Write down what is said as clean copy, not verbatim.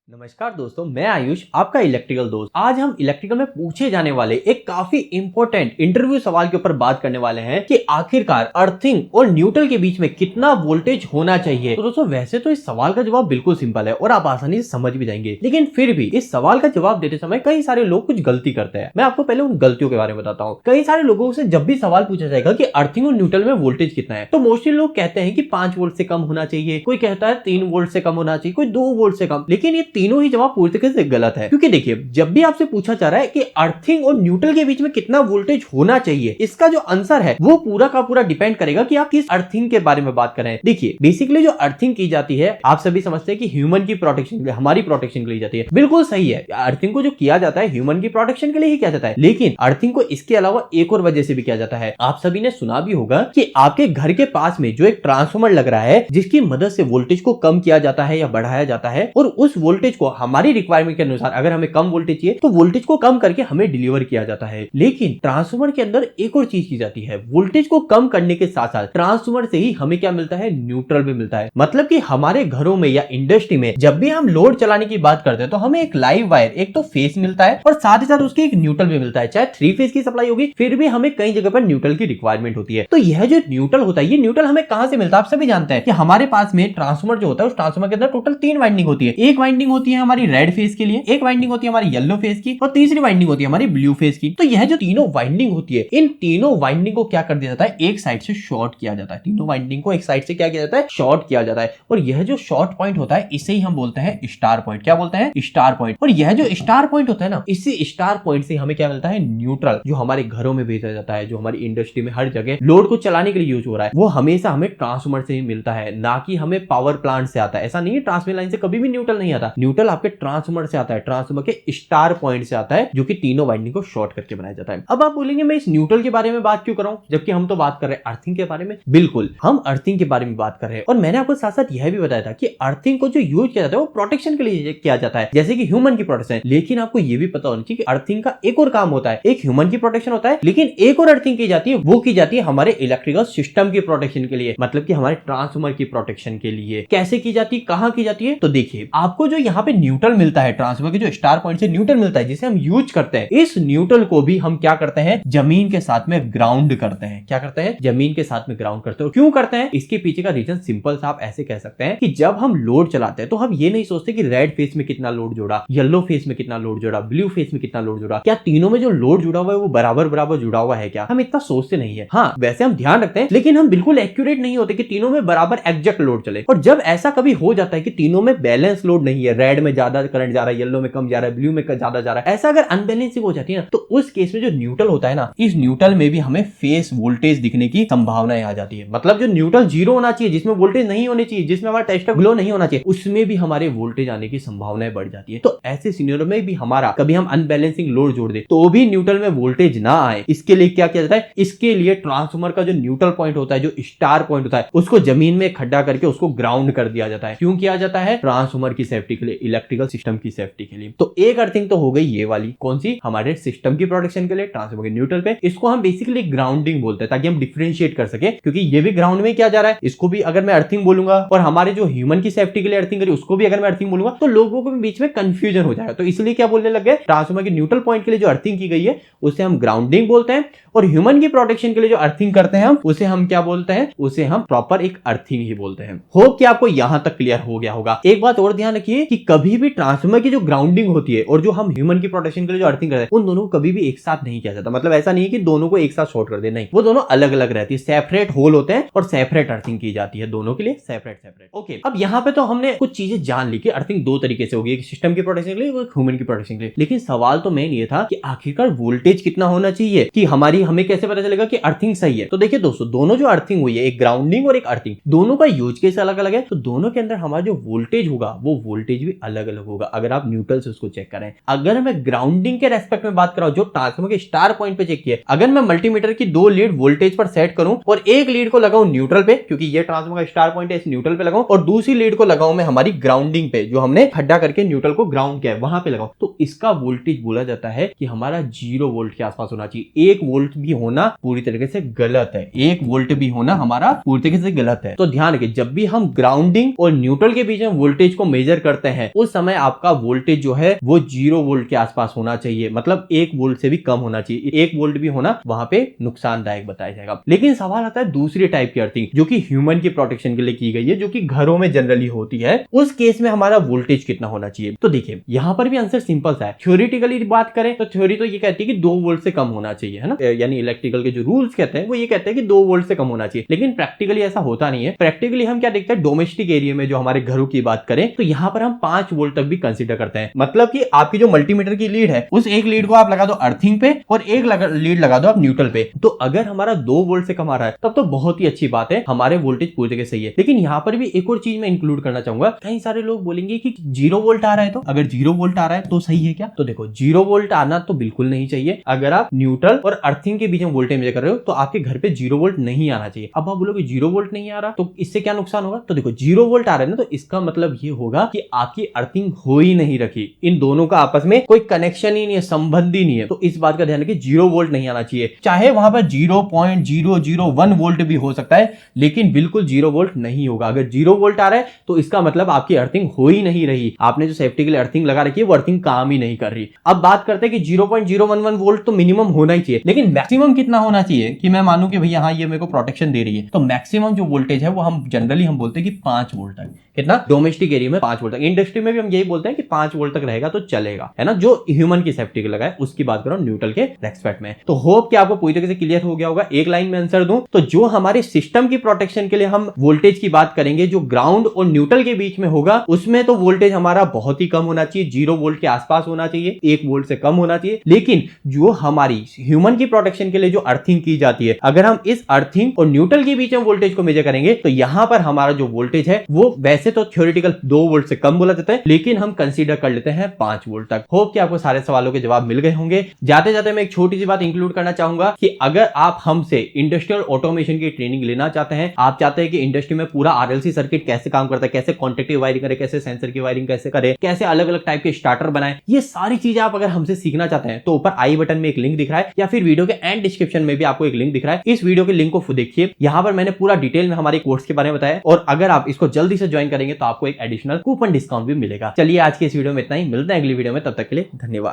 नमस्कार दोस्तों, मैं आयुष आपका इलेक्ट्रिकल दोस्त। आज हम इलेक्ट्रिकल में पूछे जाने वाले एक काफी इंपॉर्टेंट इंटरव्यू सवाल के ऊपर बात करने वाले हैं कि आखिरकार अर्थिंग और न्यूट्रल के बीच में कितना वोल्टेज होना चाहिए। तो दोस्तों, वैसे तो इस सवाल का जवाब बिल्कुल सिंपल है और आप आसानी से समझ भी जाएंगे, लेकिन फिर भी इस सवाल का जवाब देते समय कई सारे लोग कुछ गलती करते हैं। मैं आपको पहले उन गलतियों के बारे में बताता हूँ। कई सारे लोगों से जब भी सवाल पूछा जाएगा कि अर्थिंग और न्यूट्रल में वोल्टेज कितना है, तो मोस्टली लोग कहते हैं कि 5 वोल्ट से कम होना चाहिए, कोई कहता है 3 वोल्ट से कम होना चाहिए, कोई 2 वोल्ट से कम। लेकिन ये तीनों ही जवाब पूरी तरीके से गलत है, क्योंकि देखिए, जब भी आपसे पूछा जा रहा है कि अर्थिंग और न्यूट्रल के बीच में कितना वोल्टेज होना चाहिए, इसका जो आंसर है वो पूरा का पूरा डिपेंड करेगा कि आप किस अर्थिंग के बारे में बात कर रहे हैं। देखिए, बेसिकली जो अर्थिंग की जाती है, आप सभी समझते हैं कि ह्यूमन की प्रोटेक्शन के लिए, हमारी प्रोटेक्शन के लिए जाती है। बिल्कुल सही है, अर्थिंग को जो किया जाता है ह्यूमन की प्रोटेक्शन के लिए ही किया जाता है, लेकिन अर्थिंग को इसके अलावा एक और वजह से भी किया जाता है। आप सभी ने सुना भी होगा कि आपके घर के पास में जो एक ट्रांसफार्मर लग रहा है, जिसकी मदद से वोल्टेज को कम किया जाता है या बढ़ाया जाता है, और उस वोल्टेज को हमारी रिक्वायरमेंट के अनुसार, अगर हमें कम वोल्टेज चाहिए तो वोल्टेज को कम करके हमें डिलीवर किया जाता है। लेकिन ट्रांसफार्मर के अंदर एक और चीज की जाती है, वोल्टेज को कम करने के साथ साथ ट्रांसफार्मर से ही हमें क्या मिलता है, न्यूट्रल भी मिलता है। मतलब कि हमारे घरों में या इंडस्ट्री में जब भी हम लोड चलाने की बात करते हैं तो हमें एक लाइव वायर, एक तो फेस मिलता है और साथ ही साथ उसकी एक न्यूट्रल भी मिलता है। चाहे 3 फेज की सप्लाई होगी, फिर भी हमें कई जगह पर न्यूट्रल की रिक्वायरमेंट होती है। तो यह जो न्यूट्रल होता है, ये न्यूट्रल हमें कहां से मिलता है, आप सभी जानते हैं कि हमारे पास में ट्रांसफार्मर जो होता है, उस ट्रांसफार्मर के अंदर टोटल 3 वाइंडिंग होती है। एक वाइंडिंग होती है हमारी रेड फेज के लिए, एक वाइंडिंग होती है हमारी येलो फेज की, और तीसरी वाइंडिंग होती है हमारी ब्लू फेज की। तो यह जो तीनों वाइंडिंग होती है, इन तीनों वाइंडिंग को क्या कर दिया जाता है, एक साइड से शॉर्ट किया जाता है। तीनों वाइंडिंग को एक साइड से क्या किया जाता है, शॉर्ट किया जाता है। और यह जो शॉर्ट पॉइंट होता है, इसे ही हम बोलते हैं स्टार पॉइंट। क्या बोलते हैं, स्टार पॉइंट। और यह जो स्टार पॉइंट होता है ना, इसी स्टार पॉइंट से हमें क्या मिलता है, न्यूट्रल, जो हमारे घरों में भेजा जाता है, जो हमारी इंडस्ट्री में हर जगह लोड को चलाने के लिए यूज हो रहा है, वो हमेशा हमें ट्रांसफार्मर से ही मिलता है, ना कि हमें पावर प्लांट से आता है। ऐसा नहीं है, ट्रांसमिशन लाइन से कभी भी न्यूट्रल नहीं आता। न्यूट्रल आपके ट्रांसफार्मर से आता है, ट्रांसफार्मर के स्टार पॉइंट से आता है, जो कि तीनों वाइंडिंग को शॉर्ट करके बनाया जाता है। अब आप बोलेंगे मैं इस न्यूट्रल के बारे में बात क्यों कर रहा हूं, जबकि हम तो बात कर रहे हैं अर्थिंग के बारे में। बिल्कुल, हम अर्थिंग के बारे में बात कर रहे हैं, और मैंने आपको साथ साथ यह भी बताया था कि अर्थिंग को जो यूज किया जाता है वो प्रोटेक्शन के लिए किया जाता है, जैसे कि ह्यूमन की प्रोटेक्शन। लेकिन आपको यह भी पता होना चाहिए कि अर्थिंग का एक और काम होता है, एक ह्यूमन की प्रोटेक्शन होता है, लेकिन एक और अर्थिंग की जाती है, वो की जाती है हमारे इलेक्ट्रिकल सिस्टम की प्रोटेक्शन के लिए, मतलब कि हमारे ट्रांसफार्मर की प्रोटेक्शन के लिए। कैसे की जाती है, कहां की जाती है, तो देखिए, आपको जो यहाँ पे न्यूट्रल मिलता है, ट्रांसफार्मर के जो स्टार पॉइंट से न्यूट्रल मिलता है, जिसे हम यूज करते हैं, इस न्यूट्रल को भी हम क्या करते हैं, जमीन के साथ में ग्राउंड करते हैं। क्या करते हैं, जमीन के साथ में ग्राउंड करते हैं। क्यों करते हैं, इसके पीछे का रीजन सिंपल सा आप ऐसे कह सकते हैं कि जब हम लोड चलाते हैं तो हम ये नहीं सोचते कि रेड फेस में कितना लोड जोड़ा, येलो फेस में कितना लोड जोड़ा, ब्लू फेस में कितना लोड जोड़ा, क्या तीनों में जो लोड जुड़ा हुआ है वो बराबर बराबर जुड़ा हुआ है क्या, हम इतना सोचते नहीं है। हाँ, वैसे हम ध्यान रखते हैं, लेकिन हम बिल्कुल एक्यूरेट नहीं होते कि तीनों में बराबर एग्जैक्ट लोड चले। और जब ऐसा कभी हो जाता है कि तीनों में बैलेंस लोड नहीं है, रेड में ज्यादा करंट जा रहा है, येलो में कम जा रहा है, ब्लू में ज्यादा जा रहा है, ऐसा अगर अनबैलेंसिंग हो जाती है ना, तो उस केस में जो न्यूट्रल होता है ना, इस न्यूट्रल में भी हमें फेस वोल्टेज दिखने की संभावनाएं आ जाती है। मतलब जो न्यूट्रल जीरो होना चाहिए, जिसमें वोल्टेज नहीं होनी चाहिए, जिसमें हमारा टेस्टर ग्लो नहीं होना चाहिए, उसमें भी हमारे वोल्टेज आने की संभावनाएं बढ़ जाती है। तो ऐसे सिनेरियो में भी हमारा कभी हम अनबैलेंसिंग लोड जोड़ दे तो भी न्यूट्रल में वोल्टेज ना आए, इसके लिए क्या किया जाता है, इसके लिए ट्रांसफार्मर का जो न्यूट्रल पॉइंट होता है, जो स्टार पॉइंट होता है, उसको जमीन में खड्डा करके उसको ग्राउंड कर दिया जाता है। क्यों किया जाता है, ट्रांसफार्मर की सेफ्टी के लिए, इलेक्ट्रिकल सिस्टम की सेफ्टी के लिए। तो एक अर्थिंग तो हो गई ये वाली, कौन सी, हमारे सिस्टम की प्रोटेक्शन के लिए, ट्रांसफार्मर के न्यूट्रल पे। इसको हम बेसिकली ग्राउंडिंग बोलते हैं, ताकि हम डिफरेंशिएट कर सके, क्योंकि ये भी ग्राउंड में क्या जा रहा है, इसको भी अगर मैं अर्थिंग बोलूंगा, और हमारे जो ह्यूमन की सेफ्टी के लिए अर्थिंग करी उसको भी अगर मैं अर्थिंग बोलूंगा, तो लोगों के बीच में कंफ्यूजन हो जाएगा। तो इसलिए क्या बोलने लग गए, ट्रांसफार्मर के न्यूट्रल पॉइंट के लिए जो अर्थिंग की गई है उसे हम ग्राउंडिंग बोलते हैं, और ह्यूमन की प्रोटेक्शन के लिए जो अर्थिंग करते हैं हम, उसे हम क्या बोलते हैं, उसे हम प्रॉपर एक अर्थिंग ही बोलते हैं। होप कि आपको यहां तक क्लियर हो गया होगा। एक बात और ध्यान रखिए कि कभी भी ट्रांसफार्मर की जो ग्राउंडिंग होती है और जो हम ह्यूमन की प्रोटेक्शन के लिए जो अर्थिंग करते हैं, उन दोनों को कभी भी एक साथ नहीं किया जाता। मतलब ऐसा नहीं है कि दोनों को एक साथ शॉर्ट कर दे, नहीं, वो दोनों अलग अलग रहती है, सेपरेट होल होते हैं और सेपरेट अर्थिंग की जाती है, दोनों के लिए सेपरेट सेपरेट। ओके, अब यहाँ पे तो हमने कुछ चीजें जान ली कि अर्थिंग दो तरीके से होगी, एक सिस्टम की प्रोटेक्शन के लिए, एक ह्यूमन की प्रोटेक्शन के लिए। लेकिन सवाल तो मेन ये था कि आखिरकार वोल्टेज कितना होना चाहिए, कि हमें कैसे पता चलेगा कि अर्थिंग सही है। तो देखिए दोस्तों, दोनों जो अर्थिंग हुई है, एक ग्राउंडिंग और एक अर्थिंग, दोनों का यूज केस अलग अलग है, तो दोनों के अंदर हमारा जो वोल्टेज होगा वो वोल्टेज भी अलग अलग होगा। अगर आप न्यूट्रल से उसको चेक करें, अगर मैं ग्राउंडिंग के रेस्पेक्ट में बात कर रहा हूं, जो ट्रांसफार्मर के स्टार पॉइंट पे चेक किया, अगर मैं मल्टीमीटर की 2 लीड वोल्टेज पर सेट करूं और एक लीड को लगाऊं न्यूट्रल पे, क्योंकि ये ट्रांसफार्मर का स्टार पॉइंट है, इस न्यूट्रल पे लगाऊं, और दूसरी लीड को लगाऊं मैं हमारी ग्राउंडिंग पे, जो हमने खड्डा करके न्यूट्रल को ग्राउंड किया है, वहां पे लगाऊं, तो इसका वोल्टेज बोला जाता है कि हमारा 0 वोल्ट के आसपास होना चाहिए। 1 वोल्ट भी होना पूरी तरीके से गलत है, 1 वोल्ट भी होना हमारा पूरी तरीके से गलत है। तो ध्यान रखिए, जब भी हम ग्राउंडिंग और न्यूट्रल के बीच में वोल्टेज को मेजर करते है उस समय आपका वोल्टेज जो है वो 0 वोल्ट के आसपास होना चाहिए, मतलब 1 वोल्ट से भी कम होना चाहिए। 1 वोल्ट भी होना वहां पे नुकसानदायक बताया जाएगा। लेकिन सवाल आता है दूसरी टाइप की अर्थिंग जो कि ह्यूमन की प्रोटेक्शन के लिए की गई है, जो कि घरों में जनरली होती है। उस केस में हमारा वोल्टेज कितना होना चाहिए? तो देखिए यहां पर भी आंसर सिंपल सा है। थ्योरेटिकली बात करें तो थ्योरी तो ये कहती है कि 2 वोल्ट से कम होना चाहिए, है ना, यानी इलेक्ट्रिकल के जो रूल्स कहते हैं वो ये कहते हैं कि 2 वोल्ट से कम होना चाहिए। लेकिन प्रैक्टिकली ऐसा होता नहीं है। प्रैक्टिकली हम क्या देखते हैं, डोमेस्टिक एरिया में जो हमारे घरों की बात करें तो यहां पर हम 5 वोल्ट तक भी कंसीडर करते हैं। मतलब कि आपकी जो मल्टीमीटर की लीड है उस एक लीड को आप लगा दो अर्थिंग पे और एक लीड लगा दो आप न्यूट्रल पे, तो अगर हमारा 2 वोल्ट से कम आ रहा है तब तो बहुत ही अच्छी बात है, हमारे वोल्टेज पूरी जगह सही है। लेकिन यहां पर भी एक और चीज मैं इंक्लूड करना चाहूंगा। कई सारे लोग बोलेंगे कि 0 वोल्ट आ रहा है, तो अगर 0 वोल्ट आ रहा है तो सही है क्या? तो देखो 0 वोल्ट आना तो बिल्कुल नहीं चाहिए। अगर आप न्यूट्रल और अर्थिंग के बीच में वोल्टेज मेजर कर रहे हो तो आपके घर पे 0 वोल्ट नहीं आना चाहिए। अब आप बोलोगे 0 वोल्ट नहीं आ रहा तो इससे क्या नुकसान होगा? तो देखो 0 वोल्ट आ रहा है ना, तो इसका मतलब ये होगा कि आपकी अर्थिंग हो ही नहीं रखी, इन दोनों का आपस में कोई कनेक्शन ही नहीं है, संबंध ही नहीं है। तो इस बात का ध्यान रखिए 0 वोल्ट नहीं आना चाहिए। चाहे वहां पर 0.001 वोल्ट भी हो सकता है, लेकिन बिल्कुल 0 वोल्ट नहीं होगा। अगर 0 वोल्ट आ रहा है तो इसका मतलब आपकी अर्थिंग हो ही नहीं रही, आपने जो सेफ्टी के लिए अर्थिंग लगा रखी है वो अर्थिंग काम ही नहीं कर रही। अब बात करते हैं कि 0.011 वोल्ट तो मिनिमम होना ही चाहिए, लेकिन मैक्सिमम कितना होना चाहिए कि मैं मानूं कि भैया हाँ ये मेरे को प्रोटेक्शन दे रही है? तो मैक्सिमम जो वोल्टेज है वो हम जनरली हम बोलते हैं कि 5 वोल्ट तक। कितना? डोमेस्टिक एरिया में 5 वोल्ट तक। इंडस्ट्री में भी हम यही बोलते हैं कि 5 वोल्ट तक रहेगा तो चलेगा, है ना। जो ह्यूमन की सेफ्टी के लगा है उसकी बात करो, न्यूट्रल के रेस्पेक्ट में। तो होप कि आपको पूरी तरीके से क्लियर हो गया होगा। एक लाइन में आंसर दूं तो जो हमारे सिस्टम की प्रोटेक्शन के लिए हम वोल्टेज की बात करेंगे, जो ग्राउंड और न्यूट्रल के बीच में होगा उसमें तो वोल्टेज हमारा बहुत ही कम होना चाहिए, 0 वोल्ट के आसपास होना चाहिए, 1 वोल्ट से कम होना चाहिए। लेकिन जो हमारी ह्यूमन की प्रोटेक्शन के लिए जो अर्थिंग की जाती है, अगर हम इस अर्थिंग और न्यूट्रल के बीच में वोल्टेज को मेजर करेंगे तो यहां पर हमारा जो वोल्टेज है वो वैसे तो थ्योरेटिकल 2 वोल्ट से कम बोला जाता है, लेकिन हम कंसीडर कर लेते हैं 5 वोल्ट तक। होप कि आपको सारे सवालों के जवाब मिल गए होंगे। जाते जाते मैं एक छोटी सी बात इंक्लूड करना चाहूंगा कि अगर आप हमसे इंडस्ट्रियल ऑटोमेशन की ट्रेनिंग लेना चाहते हैं, आप चाहते हैं कि इंडस्ट्री में पूरा आरएलसी सर्किट कैसे काम करता है, कैसे कॉन्टेक्टिव वायरिंग करे, कैसे सेंसर की वायरिंग कैसे करे, कैसे अलग अलग टाइप के स्टार्टर बनाए, ये सारी चीजें आप अगर हमसे सीखना चाहते हैं तो ऊपर आई बटन में एक लिंक दिख रहा है या फिर वीडियो के एंड डिस्क्रिप्शन में भी आपको एक लिंक दिख रहा है। इस वीडियो के लिंक को देखिए, यहां पर मैंने पूरा डिटेल में हमारे कोर्स के बारे में बताया और अगर आप इसको जल्दी से ज्वाइन करेंगे तो आपको एक एडिशनल कूपन डिस्काउंट भी मिलेगा। चलिए आज के इस वीडियो में इतना ही, मिलते हैं अगली वीडियो में, तब तक के लिए धन्यवाद।